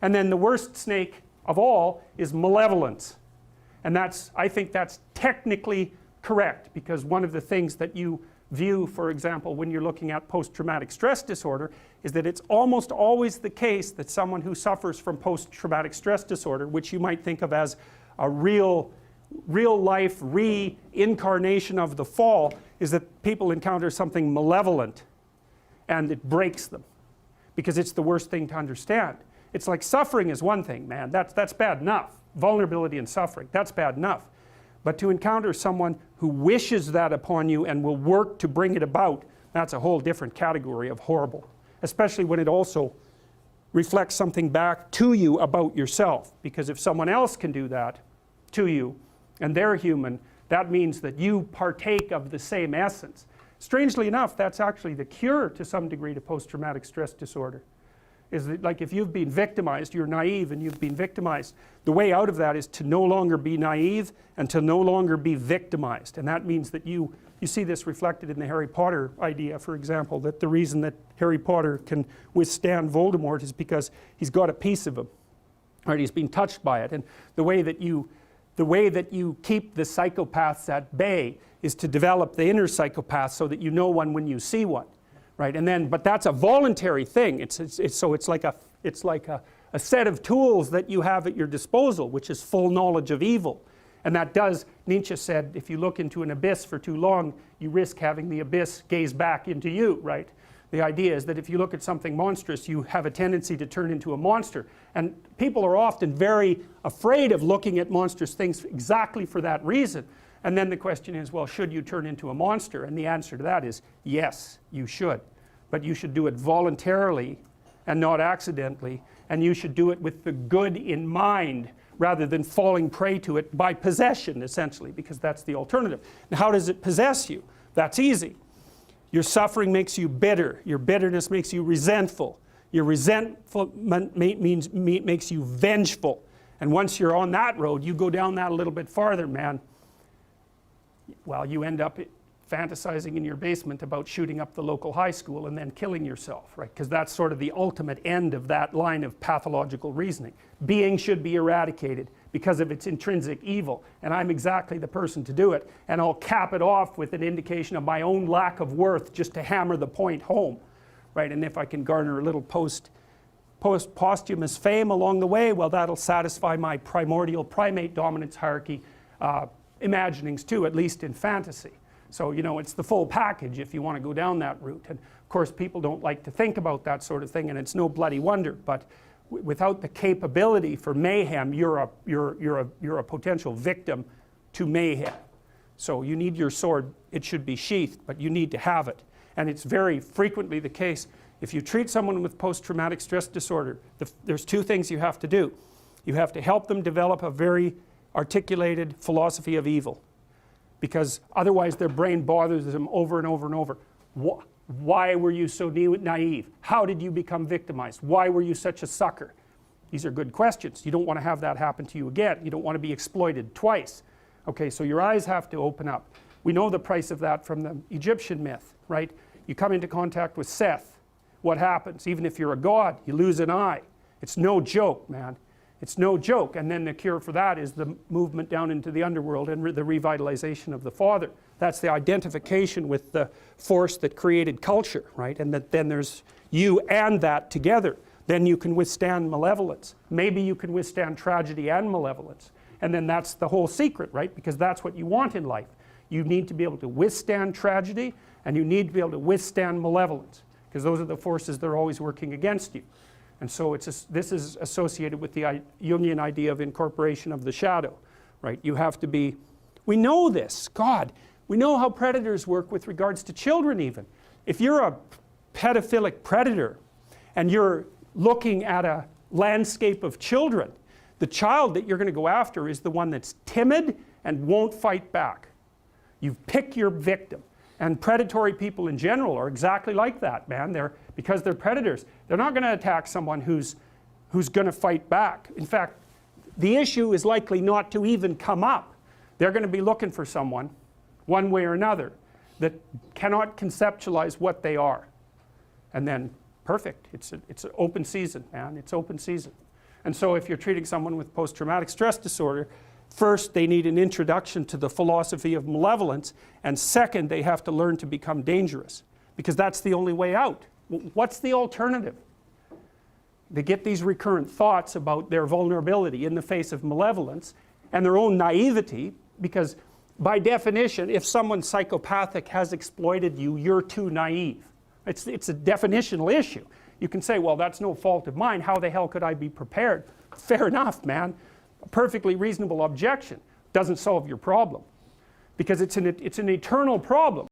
And then the worst snake of all is malevolence. And I think that's technically correct, because one of the things that you view, for example, when you're looking at post-traumatic stress disorder, is that it's almost always the case that someone who suffers from post-traumatic stress disorder, which you might think of as a real life reincarnation of the fall, is that people encounter something malevolent and it breaks them, because it's the worst thing to understand. It's like suffering is one thing, man, that's bad enough. Vulnerability and suffering, that's bad enough. But to encounter someone who wishes that upon you and will work to bring it about, that's a whole different category of horrible. Especially when it also reflects something back to you about yourself. Because if someone else can do that to you, and they're human, that means that you partake of the same essence. Strangely enough, that's actually the cure to some degree to post-traumatic stress disorder. Is that, like, if you've been victimized, you're naive and you've been victimized, the way out of that is to no longer be naive and to no longer be victimized. And that means that you see this reflected in the Harry Potter idea, for example, that the reason that Harry Potter can withstand Voldemort is because he's got a piece of him, right? He's been touched by it. And the way that you keep the psychopaths at bay is to develop the inner psychopath so that you know one when you see one. Right, and then, but that's a voluntary thing. So it's like a set of tools that you have at your disposal, which is full knowledge of evil. And that does, Nietzsche said, if you look into an abyss for too long, you risk having the abyss gaze back into you, right? The idea is that if you look at something monstrous, you have a tendency to turn into a monster. And people are often very afraid of looking at monstrous things exactly for that reason. And then the question is, well, should you turn into a monster? And the answer to that is, yes, you should. But you should do it voluntarily and not accidentally. And you should do it with the good in mind, rather than falling prey to it by possession, essentially, because that's the alternative. Now, how does it possess you? That's easy. Your suffering makes you bitter. Your bitterness makes you resentful. Your resentment makes you vengeful. And once you're on that road, you go down that a little bit farther, man. Well, you end up fantasizing in your basement about shooting up the local high school and then killing yourself, right? Because that's sort of the ultimate end of that line of pathological reasoning. Being should be eradicated because of its intrinsic evil, and I'm exactly the person to do it, and I'll cap it off with an indication of my own lack of worth just to hammer the point home, right? And if I can garner a little posthumous fame along the way, well, that'll satisfy my primordial primate dominance hierarchy imaginings too, at least in fantasy. So, you know, it's the full package if you want to go down that route. And of course, people don't like to think about that sort of thing, and it's no bloody wonder. But without the capability for mayhem, you're a potential victim to mayhem. So you need your sword. It should be sheathed, but you need to have it. And it's very frequently the case. If you treat someone with post-traumatic stress disorder, there's two things you have to do. You have to help them develop a very articulated philosophy of evil, because otherwise their brain bothers them over and over and over. Why were you so naive? How did you become victimized? Why were you such a sucker? These are good questions. You don't want to have that happen to you again. You don't want to be exploited twice. Okay, so your eyes have to open up. We know the price of that from the Egyptian myth, right? You come into contact with Seth. What happens? Even if you're a god, you lose an eye. It's no joke, man. It's no joke. And then the cure for that is the movement down into the underworld and the revitalization of the Father. That's the identification with the force that created culture, right? And that then there's you and that together. Then you can withstand malevolence. Maybe you can withstand tragedy and malevolence. And then that's the whole secret, right? Because that's what you want in life. You need to be able to withstand tragedy, and you need to be able to withstand malevolence, because those are the forces that are always working against you. And so this is associated with the Jungian idea of incorporation of the shadow, right? You have to be, we know this, God, we know how predators work with regards to children even. If you're a pedophilic predator and you're looking at a landscape of children, the child that you're going to go after is the one that's timid and won't fight back. You pick your victim. And predatory people in general are exactly like that, man. Because they're predators. They're not going to attack someone who's going to fight back. In fact, the issue is likely not to even come up. They're going to be looking for someone, one way or another, that cannot conceptualize what they are. And then, perfect. It's an open season, man. It's open season. And so if you're treating someone with post-traumatic stress disorder, first they need an introduction to the philosophy of malevolence, and second they have to learn to become dangerous, because that's the only way out. What's the alternative? They get these recurrent thoughts about their vulnerability in the face of malevolence and their own naivety, because by definition, if someone psychopathic has exploited you, you're too naive. It's a definitional issue. You can say, well, that's no fault of mine. How the hell could I be prepared? Fair enough, man. A perfectly reasonable objection. Doesn't solve your problem. Because it's an eternal problem.